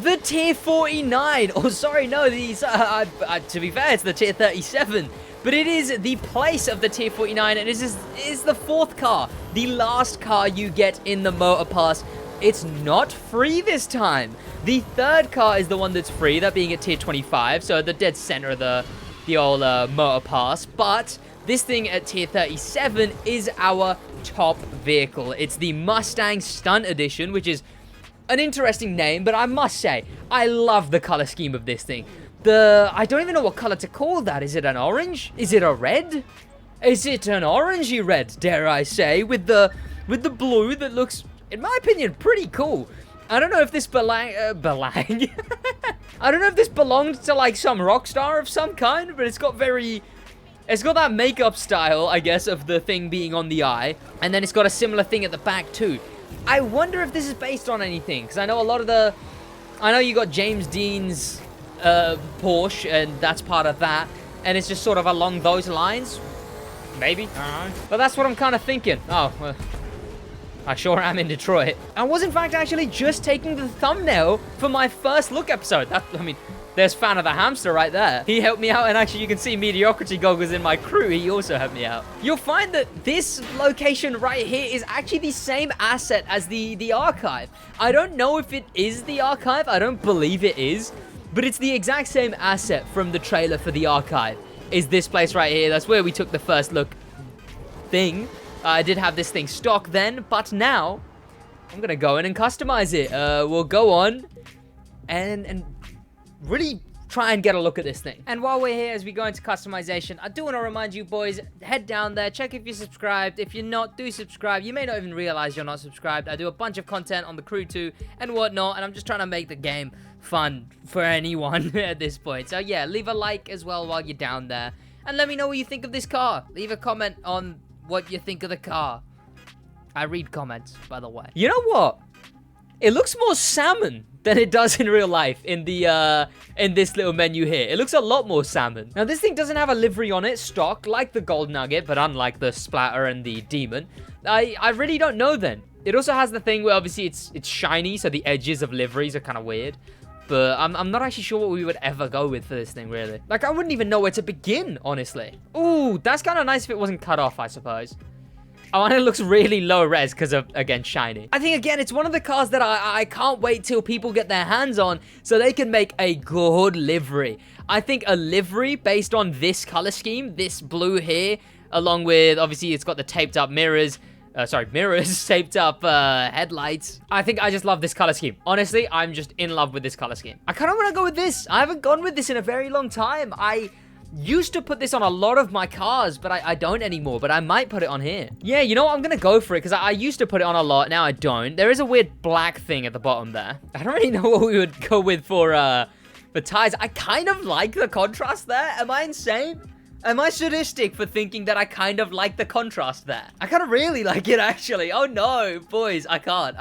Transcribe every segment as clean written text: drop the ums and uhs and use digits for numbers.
the tier 49. Oh, sorry, no, these, to be fair, it's the tier 37. But it is the place of the tier 49, and it is the fourth car, the last car you get in the Motorpass. It's not free this time. The third car is the one that's free, that being at tier 25, so the dead center of the old Motorpass. But this thing at tier 37 is our top vehicle. It's the Mustang Stunt Edition, which is an interesting name, but I must say, I love the color scheme of this thing. I don't even know what color to call that. Is it an orange? Is it a red? Is it an orangey red, dare I say, with the blue that looks, in my opinion, pretty cool. I don't know if this I don't know if this belonged to like some rock star of some kind, but it's got that makeup style, I guess, of the thing being on the eye. And then it's got a similar thing at the back too. I wonder if this is based on anything, because I know I know you got James Dean's Porsche, and that's part of that, and it's just sort of along those lines. Maybe, I don't know. But that's what I'm kind of thinking. Oh, well, I sure am in Detroit. I was, in fact, actually just taking the thumbnail for my first look episode. I mean, there's Fan of the Hamster right there. He helped me out, and actually you can see Mediocrity Goggles in my crew. He also helped me out. You'll find that this location right here is actually the same asset as the archive. I don't know if it is the archive. I don't believe it is, but it's the exact same asset from the trailer for the archive. Is this place right here. That's where we took the first look thing. I did have this thing stock then, but now I'm gonna go in and customize it. We'll go on and really try and get a look at this thing. And while we're here, as we go into customization, I do want to remind you boys, head down there, check if you're subscribed. If you're not, do subscribe. You may not even realize you're not subscribed. I do a bunch of content on the crew too and whatnot, and I'm just trying to make the game fun for anyone at this point. So yeah, leave a like as well while you're down there, and let me know what you think of this car. Leave a comment on what you think of the car. I read comments, by the way. You know what? It looks more salmon than it does in real life in this little menu here. It looks a lot more salmon. Now, this thing doesn't have a livery on it, stock, like the Gold Nugget, but unlike the Splatter and the Demon. I really don't know then. It also has the thing where obviously it's shiny, so the edges of liveries are kind of weird. But I'm not actually sure what we would ever go with for this thing, really. Like, I wouldn't even know where to begin, honestly. Ooh, that's kind of nice if it wasn't cut off, I suppose. Oh, and it looks really low res because of, again, shiny. I think, again, it's one of the cars that I can't wait till people get their hands on so they can make a good livery. I think a livery based on this color scheme, this blue here, along with, obviously, it's got the taped up mirrors, taped up headlights. I think I just love this color scheme. Honestly, I'm just in love with this color scheme. I kind of want to go with this. I haven't gone with this in a very long time. I used to put this on a lot of my cars, but I don't anymore, but I might put it on here. Yeah, you know what? I'm going to go for it because I used to put it on a lot. Now I don't. There is a weird black thing at the bottom there. I don't really know what we would go with for tires. I kind of like the contrast there. Am I insane? Am I sadistic for thinking that I kind of like the contrast there? I kind of really like it, actually. Oh, no, boys. I can't.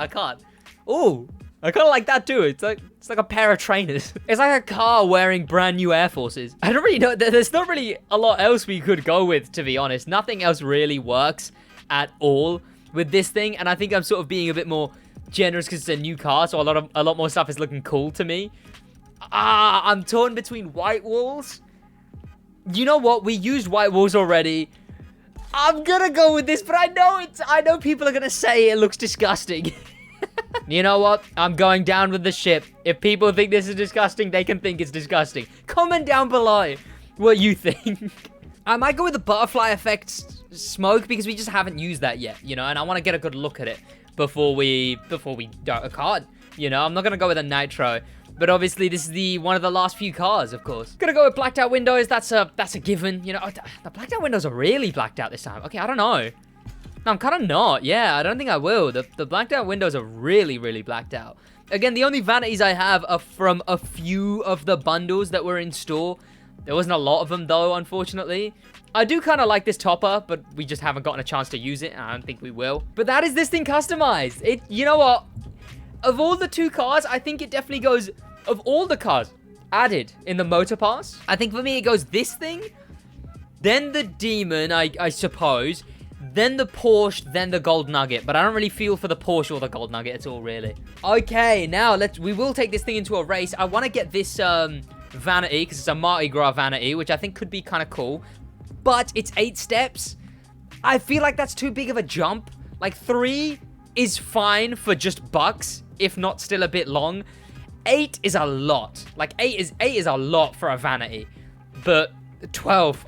Ooh, I kind of like that, too. It's like a pair of trainers. It's like a car wearing brand new Air Forces. I don't really know. There's not really a lot else we could go with, to be honest. Nothing else really works at all with this thing. And I think I'm sort of being a bit more generous because it's a new car. So a lot more stuff is looking cool to me. I'm torn between white walls. You know what? We used white walls already. I'm gonna go with this, but I know people are gonna say it looks disgusting. You know what? I'm going down with the ship. If people think this is disgusting, they can think it's disgusting. Comment down below what you think. I might go with the butterfly effect smoke because we just haven't used that yet, you know, and I want to get a good look at it before we start a card. You know, I'm not gonna go with a nitro. But obviously, this is one of the last few cars, of course. Gonna go with blacked out windows. That's a given. You know, the blacked out windows are really blacked out this time. Okay, I don't know. No, I'm kind of not. Yeah, I don't think I will. The blacked out windows are really, really blacked out. Again, the only vanities I have are from a few of the bundles that were in store. There wasn't a lot of them, though, unfortunately. I do kind of like this topper, but we just haven't gotten a chance to use it, and I don't think we will. But that is this thing customized. You know what? Of all the two cars, I think it definitely goes... Of all the cars added in the Motorpass, I think for me it goes this thing, then the Demon, I suppose, then the Porsche, then the Gold Nugget. But I don't really feel for the Porsche or the Gold Nugget at all, really. Okay, now we will take this thing into a race. I want to get this Vanity, because it's a Mardi Gras Vanity, which I think could be kind of cool. But it's 8 steps. I feel like that's too big of a jump. Like 3 is fine for just bucks, if not still a bit long. 8 is a lot. Like 8 is a lot for a Vanity. But 12,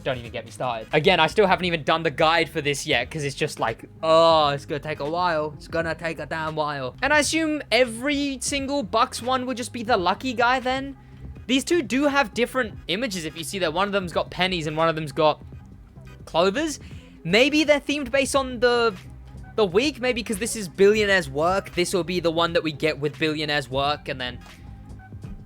don't even get me started. Again, I still haven't even done the guide for this yet, because it's just like, oh, it's gonna take a while. It's gonna take a damn while. And I assume every single bucks one would just be the lucky guy then? These two do have different images, if you see that. One of them's got pennies and one of them's got clovers. Maybe they're themed based on the week. Maybe because this is Billionaire's Work. This will be the one that we get with Billionaire's Work. And then,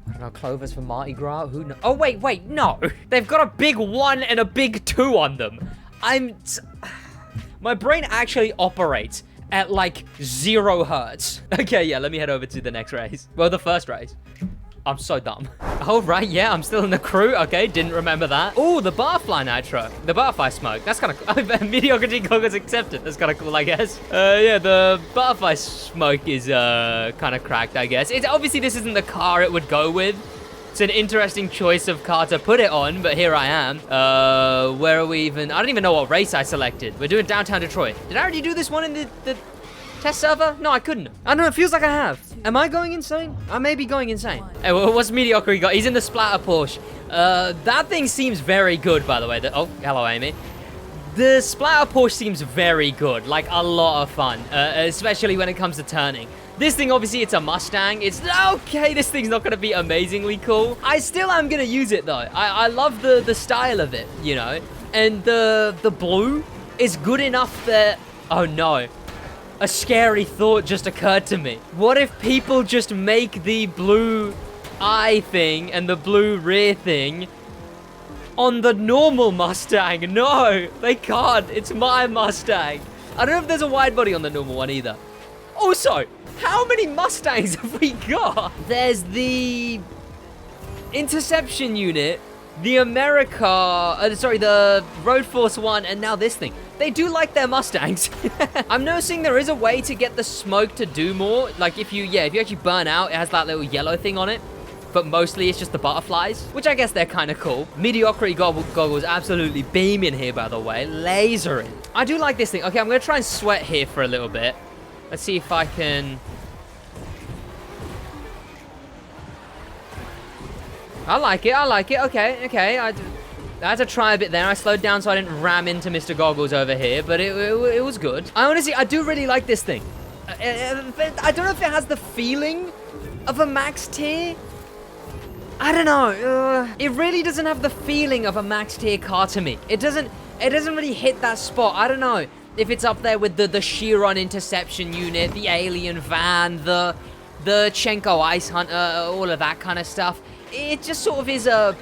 I don't know, clovers for Mardi Gras? Who knows? Oh, wait, no. They've got a big 1 and a big 2 on them. My brain actually operates at like 0 hertz. Okay, yeah, let me head over to the next race. Well, the first race. I'm so dumb. Oh, right, yeah, I'm still in the crew. Okay, didn't remember that. Oh, the barfly nitro. The barfly smoke. That's kind of cool. Mediocrity goggles accepted. That's kind of cool, I guess. Yeah, the barfly smoke is kind of cracked, I guess. Obviously, this isn't the car it would go with. It's an interesting choice of car to put it on, but here I am. Where are we even? I don't even know what race I selected. We're doing downtown Detroit. Did I already do this one in the test server? No, I couldn't. I don't know, it feels like I have. Am I going insane? I may be going insane. Hey, what's Mediocrity got? He's in the splatter Porsche. That thing seems very good, by the way. Oh, hello, Amy. The splatter Porsche seems very good. Like, a lot of fun. Especially when it comes to turning. This thing, obviously, it's a Mustang. It's okay. This thing's not going to be amazingly cool. I still am going to use it, though. I love the style of it, you know. And the blue is good enough that... Oh, no. A scary thought just occurred to me. What if people just make the blue eye thing and the blue rear thing on the normal Mustang? No, they can't. It's my Mustang. I don't know if there's a wide body on the normal one either. Also, how many Mustangs have we got? There's the interception unit, the the Road Force one, and now this thing. They do like their Mustangs. I'm noticing there is a way to get the smoke to do more. Like if you actually burn out, it has that little yellow thing on it. But mostly it's just the butterflies, which I guess they're kind of cool. Mediocrity goggles absolutely beaming here, by the way. Lasering. I do like this thing. Okay, I'm going to try and sweat here for a little bit. Let's see if I can... I like it. Okay. I had to try a bit there. I slowed down so I didn't ram into Mr. Goggles over here, but it was good. I do really like this thing. I don't know if it has the feeling of a max tier. I don't know. It really doesn't have the feeling of a max tier car to me. It doesn't really hit that spot. I don't know if it's up there with the Chiron interception unit, the alien van, the Chenko Ice Hunter, all of that kind of stuff. It just sort of is a...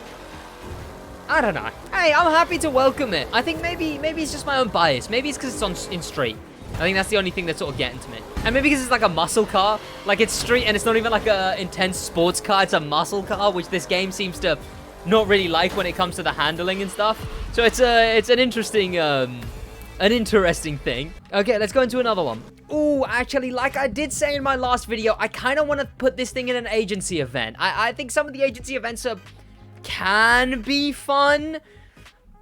I don't know. Hey, I'm happy to welcome it. I think maybe it's just my own bias. Maybe it's because it's in street. I think that's the only thing that's sort of getting to me. And maybe because it's like a muscle car. Like it's street and it's not even like a intense sports car. It's a muscle car, which this game seems to not really like when it comes to the handling and stuff. So it's an interesting thing. Okay, let's go into another one. Ooh, actually, like I did say in my last video, I kind of want to put this thing in an agency event. I think some of the agency events can be fun,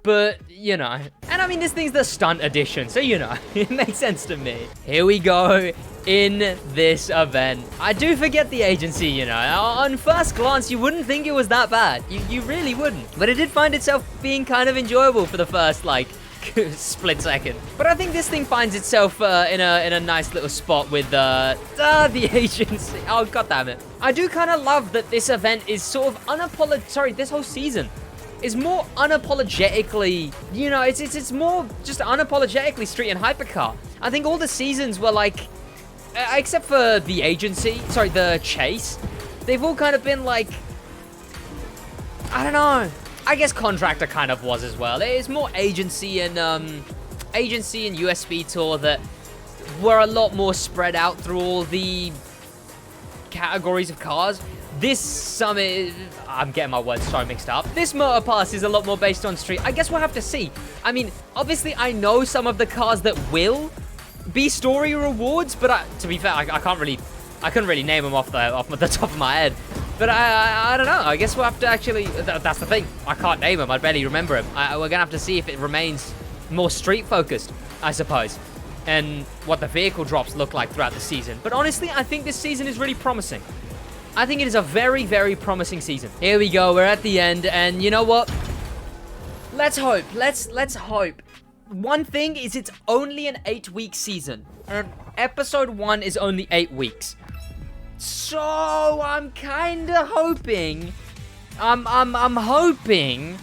but, you know. And I mean, this thing's the stunt edition, so, you know, it makes sense to me. Here we go in this event. I do forget the agency, you know. On first glance, you wouldn't think it was that bad. You really wouldn't. But it did find itself being kind of enjoyable for the first, like, split second. But I think this thing finds itself in a nice little spot with the agency. Oh, god damn it. I do kind of love that this event is sort of this whole season is more unapologetically, you know, it's more just unapologetically street and hypercar. I think all the seasons were like, except for the the chase, they've all kind of been like, I don't know. I guess Contractor kind of was as well. It's more agency and USB Tour that were a lot more spread out through all the categories of cars, this summit, I'm getting my words so mixed up. This Motorpass is a lot more based on street. I guess we'll have to see. I mean, obviously I know some of the cars that will be story rewards, but to be fair, I couldn't really name them off the top of my head. But I don't know. I guess we'll have to actually, that's the thing. I can't name them. I barely remember them. We're gonna have to see if it remains more street focused, I suppose, and what the vehicle drops look like throughout the season. But honestly, I think this season is really promising. I think it is a very, very promising season. Here we go. We're at the end, and you know what? Let's hope. Let's hope. One thing is, it's only an 8-week season, and episode 1 is only 8 weeks. So I'm kind of hoping. I'm hoping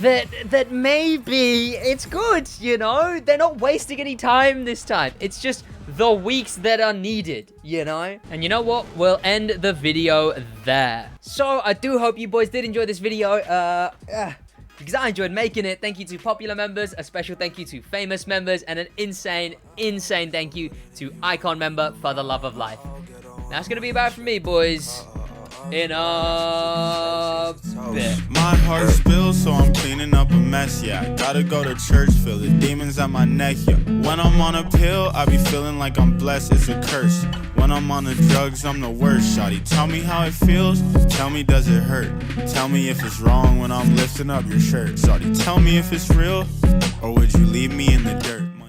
that maybe it's good. You know, they're not wasting any time this time. It's just the weeks that are needed, you know? And you know what? We'll end the video there. So I do hope you boys did enjoy this video, because I enjoyed making it. Thank you to popular members, a special thank you to famous members, and an insane thank you to Icon member for the love of life. That's gonna be about it from me, boys. In a bit. My heart spills, so I'm cleaning up a mess, yeah. I gotta go to church, feel the demons at my neck, yeah. When I'm on a pill, I be feeling like I'm blessed, it's a curse. When I'm on the drugs, I'm the worst, shawty. Tell me how it feels, tell me does it hurt. Tell me if it's wrong when I'm lifting up your shirt, shawty. Tell me if it's real, or would you leave me in the dirt?